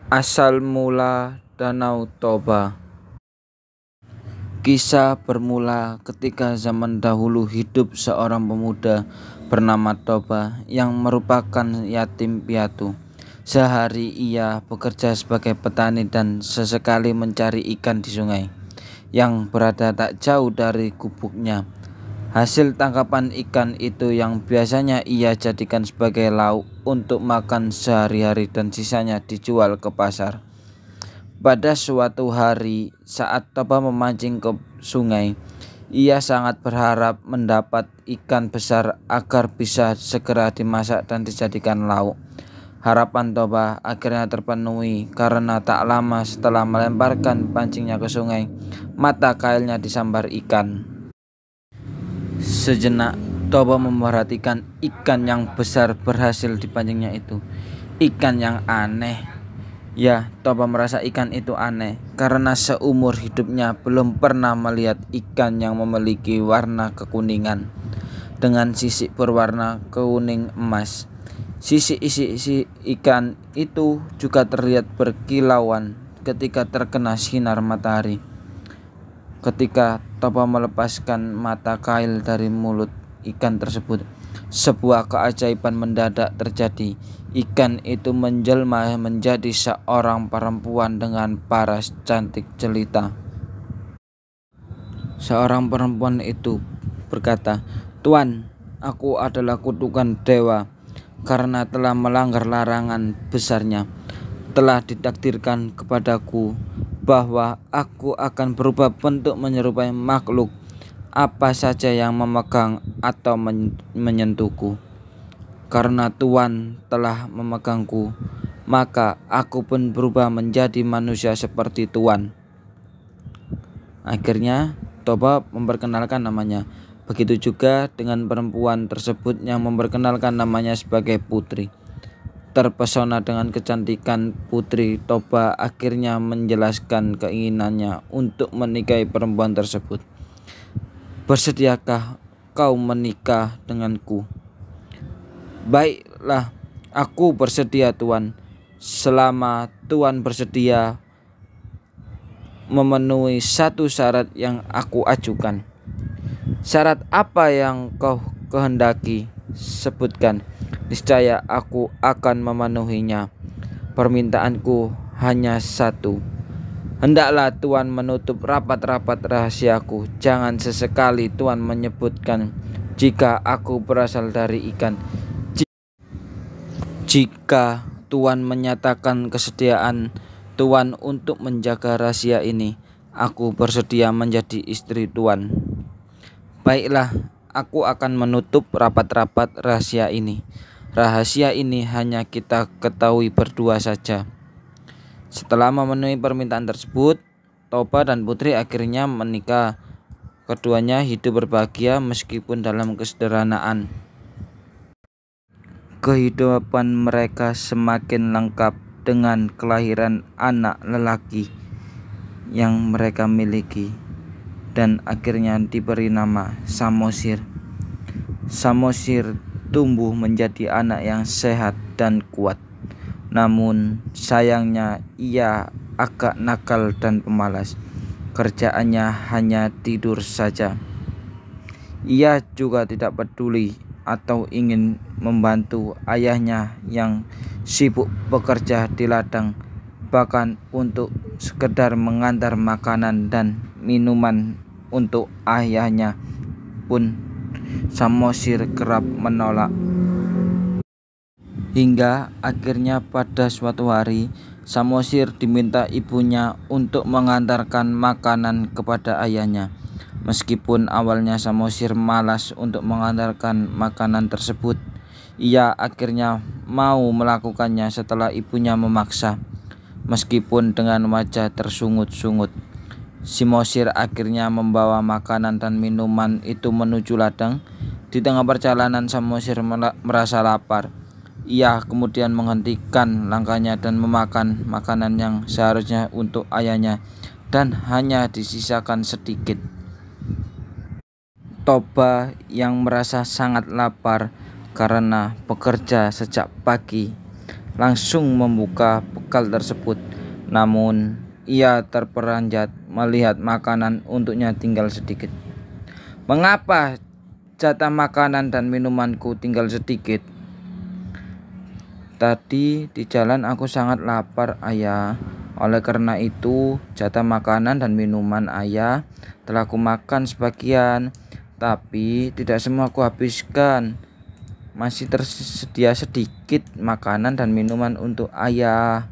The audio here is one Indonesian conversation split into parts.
Asal mula Danau Toba. Kisah bermula ketika zaman dahulu hidup seorang pemuda bernama Toba yang merupakan yatim piatu. Sehari ia bekerja sebagai petani dan sesekali mencari ikan di sungai yang berada tak jauh dari gubuknya. Hasil tangkapan ikan itu yang biasanya ia jadikan sebagai lauk untuk makan sehari-hari dan sisanya dijual ke pasar. Pada suatu hari saat Toba memancing ke sungai, ia sangat berharap mendapat ikan besar agar bisa segera dimasak dan dijadikan lauk. Harapan Toba akhirnya terpenuhi karena tak lama setelah melemparkan pancingnya ke sungai, mata kailnya disambar ikan. Sejenak Toba memperhatikan ikan yang besar berhasil dipancingnya itu. Ikan yang aneh. Ya, Toba merasa ikan itu aneh karena seumur hidupnya belum pernah melihat ikan yang memiliki warna kekuningan dengan sisik berwarna kuning emas. Sisik ikan itu juga terlihat berkilauan ketika terkena sinar matahari. Ketika Toba melepaskan mata kail dari mulut ikan tersebut, sebuah keajaiban mendadak terjadi. Ikan itu menjelma menjadi seorang perempuan dengan paras cantik jelita. Seorang perempuan itu berkata, "Tuan, aku adalah kutukan dewa karena telah melanggar larangan besarnya. Telah ditakdirkan kepadaku bahwa aku akan berubah bentuk menyerupai makhluk apa saja yang memegang atau menyentuhku. Karena Tuan telah memegangku, maka aku pun berubah menjadi manusia seperti Tuan." Akhirnya Toba memperkenalkan namanya. Begitu juga dengan perempuan tersebut yang memperkenalkan namanya sebagai Putri. Terpesona dengan kecantikan Putri, Toba akhirnya menjelaskan keinginannya untuk menikahi perempuan tersebut. "Bersediakah kau menikah denganku?" "Baiklah, aku bersedia Tuan, selama Tuan bersedia memenuhi satu syarat yang aku ajukan." "Syarat apa yang kau kehendaki? Sebutkan, niscaya aku akan memenuhinya. Permintaanku hanya satu. Hendaklah Tuan menutup rapat-rapat rahasiaku. Jangan sesekali Tuan menyebutkan jika aku berasal dari ikan. Jika Tuan menyatakan kesediaan Tuan untuk menjaga rahasia ini, aku bersedia menjadi istri Tuan." "Baiklah, aku akan menutup rapat-rapat rahasia ini. Rahasia ini hanya kita ketahui berdua saja." Setelah memenuhi permintaan tersebut, Toba dan Putri akhirnya menikah. Keduanya hidup berbahagia meskipun dalam kesederhanaan. Kehidupan mereka semakin lengkap dengan kelahiran anak lelaki yang mereka miliki dan akhirnya diberi nama Samosir. Samosir tumbuh menjadi anak yang sehat dan kuat. Namun sayangnya ia agak nakal dan pemalas. Kerjaannya hanya tidur saja. Ia juga tidak peduli atau ingin membantu ayahnya yang sibuk bekerja di ladang. Bahkan untuk sekedar mengantar makanan dan minuman untuk ayahnya pun Samosir kerap menolak. Hingga akhirnya pada suatu hari Samosir diminta ibunya untuk mengantarkan makanan kepada ayahnya. Meskipun awalnya Samosir malas untuk mengantarkan makanan tersebut, ia akhirnya mau melakukannya setelah ibunya memaksa. Meskipun dengan wajah tersungut-sungut, Samosir akhirnya membawa makanan dan minuman itu menuju ladang. Di tengah perjalanan Samosir merasa lapar. Ia kemudian menghentikan langkahnya dan memakan makanan yang seharusnya untuk ayahnya dan hanya disisakan sedikit. Toba yang merasa sangat lapar karena bekerja sejak pagi langsung membuka bekal tersebut. Namun ia terperanjat melihat makanan untuknya tinggal sedikit. "Mengapa jatah makanan dan minumanku tinggal sedikit?" "Tadi di jalan aku sangat lapar, Ayah. Oleh karena itu, jatah makanan dan minuman Ayah telah kumakan sebagian, tapi tidak semua kuhabiskan. Masih tersedia sedikit makanan dan minuman untuk Ayah."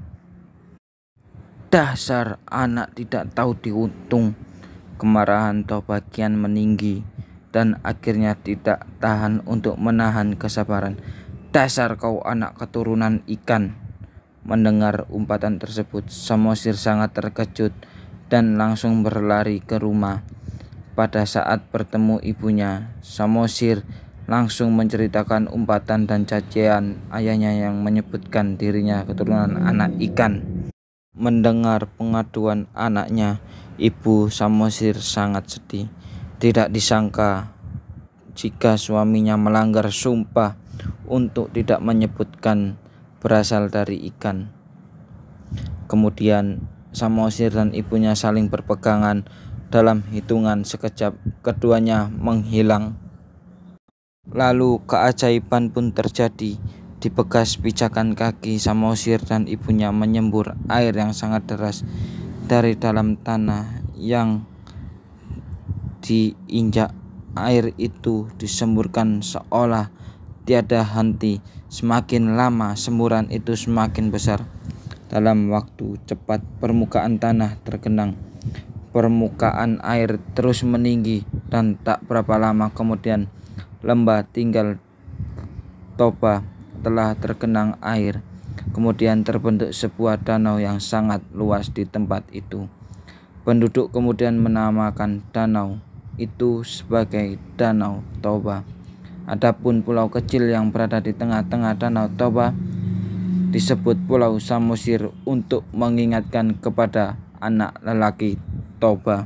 Dasar anak tidak tahu diuntung. Kemarahan Toba kian meninggi dan akhirnya tidak tahan untuk menahan kesabaran. "Dasar kau anak keturunan ikan." Mendengar umpatan tersebut, Samosir sangat terkejut dan langsung berlari ke rumah. Pada saat bertemu ibunya, Samosir langsung menceritakan umpatan dan cacian ayahnya yang menyebutkan dirinya keturunan anak ikan. Mendengar pengaduan anaknya, ibu Samosir sangat sedih. Tidak disangka jika suaminya melanggar sumpah untuk tidak menyebutkan berasal dari ikan. Kemudian Samosir dan ibunya saling berpegangan. Dalam hitungan sekejap keduanya menghilang. Lalu keajaiban pun terjadi. Di bekas pijakan kaki Samosir dan ibunya menyembur air yang sangat deras dari dalam tanah yang diinjak. Air itu disemburkan seolah tiada henti. Semakin lama semburan itu semakin besar. Dalam waktu cepat permukaan tanah tergenang. Permukaan air terus meninggi dan tak berapa lama kemudian lembah tinggal Toba telah tergenang air. Kemudian terbentuk sebuah danau yang sangat luas di tempat itu. Penduduk kemudian menamakan danau itu sebagai Danau Toba. Adapun pulau kecil yang berada di tengah-tengah Danau Toba disebut Pulau Samosir untuk mengingatkan kepada anak lelaki Toba.